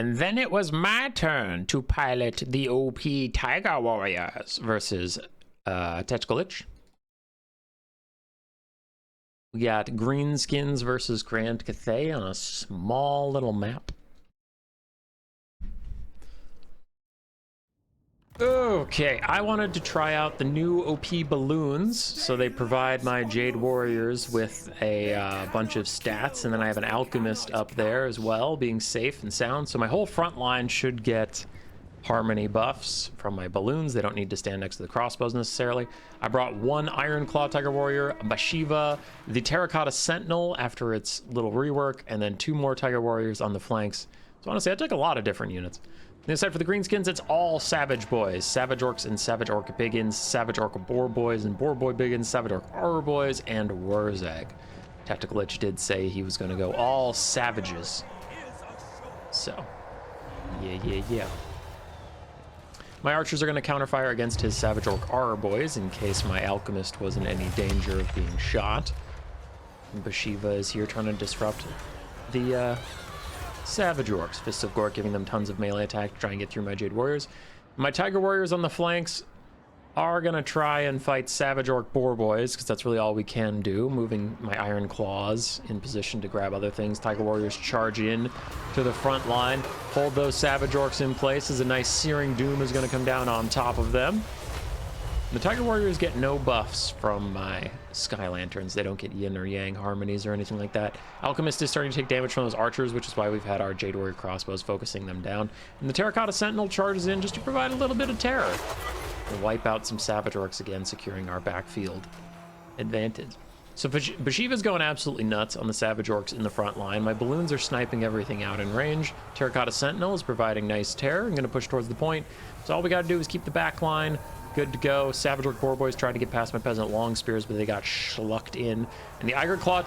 And then it was my turn to pilot the OP Tiger Warriors versus Tactical Lich. We got Greenskins versus Grand Cathay on a small little map. Okay, I wanted to try out the new OP balloons. So they provide my Jade Warriors with a bunch of stats, and then I have an Alchemist up there as well, being safe and sound. So my whole front line should get harmony buffs from my balloons. They don't need to stand next to the crossbows necessarily. I brought one Iron Claw Tiger Warrior, a Bashiva, the Terracotta Sentinel after its little rework, and then 2 more Tiger Warriors on the flanks. So honestly, I took a lot of different units. And aside for the Greenskins, it's all Savage Boys. Savage Orcs and Savage Orc Biggins, Savage Orc Boar Boys and Boar Boy Biggins, Savage Orc Auror Boys, and Wurzag. Tactical Lich did say he was going to go all Savages. So, yeah. My archers are going to counterfire against his Savage Orc Auror Boys in case my Alchemist was in any danger of being shot. And Bashiva is here trying to disrupt the Savage Orcs. Fists of Gork giving them tons of melee attack to try and get through my Jade Warriors. My Tiger Warriors on the flanks are going to try and fight Savage Orc Boar Boys, because that's really all we can do. Moving my Iron Claws in position to grab other things. Tiger Warriors charge in to the front line. Hold those Savage Orcs in place as a nice Searing Doom is going to come down on top of them. The Tiger Warriors get no buffs from my Sky Lanterns. They don't get yin or yang harmonies or anything like that. Alchemist is starting to take damage from those archers, which is why we've had our Jade Warrior crossbows focusing them down. And the Terracotta Sentinel charges in just to provide a little bit of terror. We'll wipe out some Savage Orcs again, securing our backfield advantage. So Bashiva's going absolutely nuts on the Savage Orcs in the front line. My balloons are sniping everything out in range. Terracotta Sentinel is providing nice terror. I'm going to push towards the point. So all we got to do is keep the back line good to go. Savage Orc Boar Boys tried to get past my Peasant Long Spears, but they got schlucked in. And the Iron Claw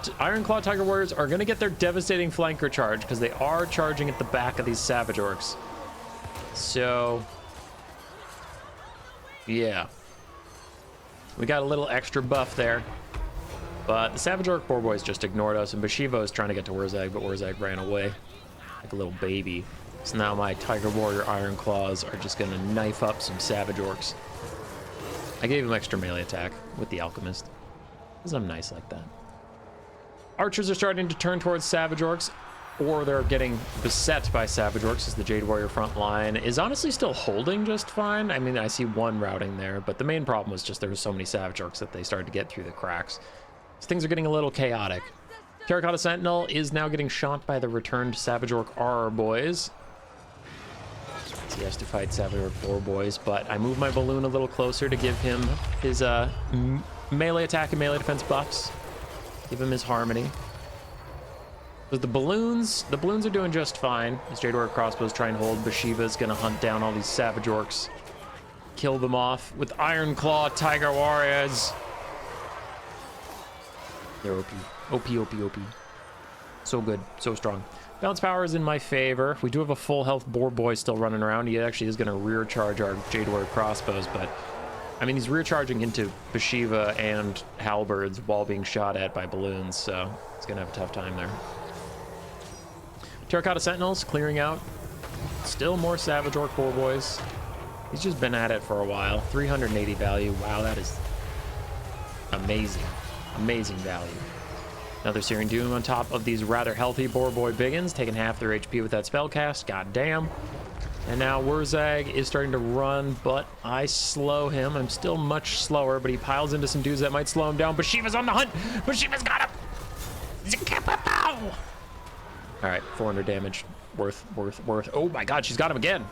Tiger Warriors are going to get their devastating flanker charge, because they are charging at the back of these Savage Orcs. So, yeah. We got a little extra buff there. But the Savage Orc Boar Boys just ignored us, and Bashiva is trying to get to Wurzag, but Wurzag ran away like a little baby. So now my Tiger Warrior Iron Claws are just going to knife up some Savage Orcs. I gave him extra melee attack with the Alchemist, because I'm nice like that. Archers are starting to turn towards Savage Orcs, or they're getting beset by Savage Orcs, as the Jade Warrior front line is honestly still holding just fine. I mean, I see one routing there, but the main problem was just there were so many Savage Orcs that they started to get through the cracks. So things are getting a little chaotic. Terracotta Sentinel is now getting shot by the returned Savage Orc Auror Boys. He has to fight Savage Orc Boar Boys, but I move my balloon a little closer to give him his melee attack and melee defense buffs. Give him his harmony. But the balloons are doing just fine. As Jade Warrior crossbows try and hold, Bashiva's gonna hunt down all these Savage Orcs. Kill them off with Iron Claw Tiger Warriors. They're OP. OP. So good, so strong. Bounce power is in my favor. We do have a full health Boar Boy still running around. He actually is going to rear charge our Jade Warrior crossbows, but I mean, he's rear charging into Bashiva and halberds while being shot at by balloons, so he's going to have a tough time there. Terracotta Sentinels clearing out. Still more Savage Orc Boar Boys. He's just been at it for a while. 380 value. Wow, that is amazing. Amazing value. Another Searing Doom on top of these rather healthy Boar Boy Biggins, taking half their HP with that spell cast. God damn. And now Wurzag is starting to run, but I slow him. I'm still much slower, but he piles into some dudes that might slow him down. Bashiva's on the hunt. Bashiva's got him. All right, 400 damage. Worth. Oh my God, she's got him again.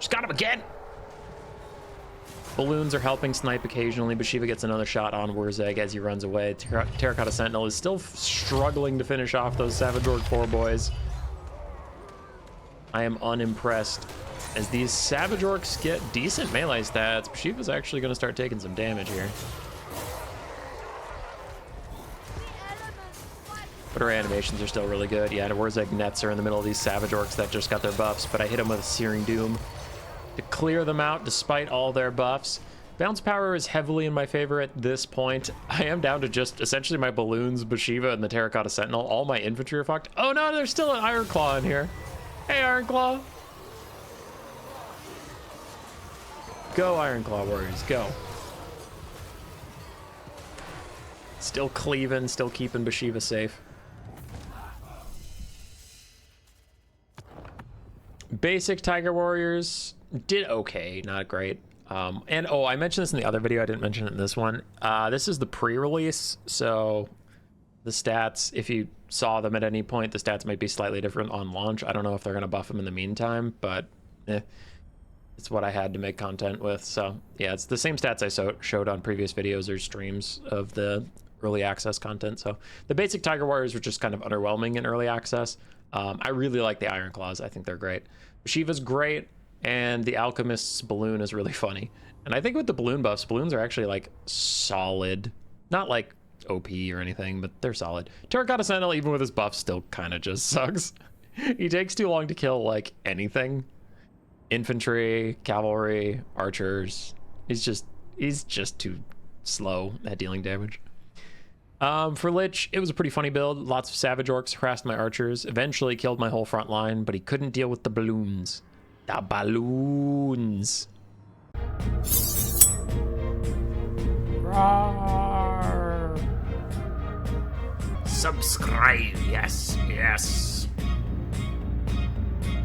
She's got him again. Balloons are helping snipe occasionally. Bashiva gets another shot on Wurzag as he runs away. Terracotta Sentinel is still struggling to finish off those Savage Orc Boar Boys. I am unimpressed. As these Savage Orcs get decent melee stats, Bashiva's actually going to start taking some damage here. But her animations are still really good. Yeah, Wurzag nets are in the middle of these Savage Orcs that just got their buffs, but I hit them with a Searing Doom to clear them out despite all their buffs. Bounce power is heavily in my favor at this point. I am down to just essentially my balloons, Bashiva, and the Terracotta Sentinel. All my infantry are fucked. Oh no, there's still an Iron Claw in here. Hey, Ironclaw. Go, Ironclaw warriors, go. Still cleaving, still keeping Bashiva safe. Basic Tiger Warriors did okay, not great. And oh, I mentioned this in the other video, I didn't mention it in this one. This is the pre-release, so the stats, if you saw them at any point, the stats might be slightly different on launch. I don't know if they're going to buff them in the meantime, but it's what I had to make content with. So yeah, it's the same stats I showed on previous videos or streams of the early access content. So the basic Tiger Warriors were just kind of underwhelming in early access. I really like the Iron Claws. I think they're great. Shiva's great, and the Alchemist's balloon is really funny. And I think with the balloon buffs, balloons are actually like solid. Not like OP or anything, but they're solid. Terracotta Sentinel, even with his buff, still kind of just sucks. He takes too long to kill like anything. Infantry, cavalry, archers. He's just too slow at dealing damage. For Lich, it was a pretty funny build. Lots of savage orcs harassed my archers. Eventually killed my whole front line, but he couldn't deal with the balloons. The balloons. Roar. Subscribe, yes, yes.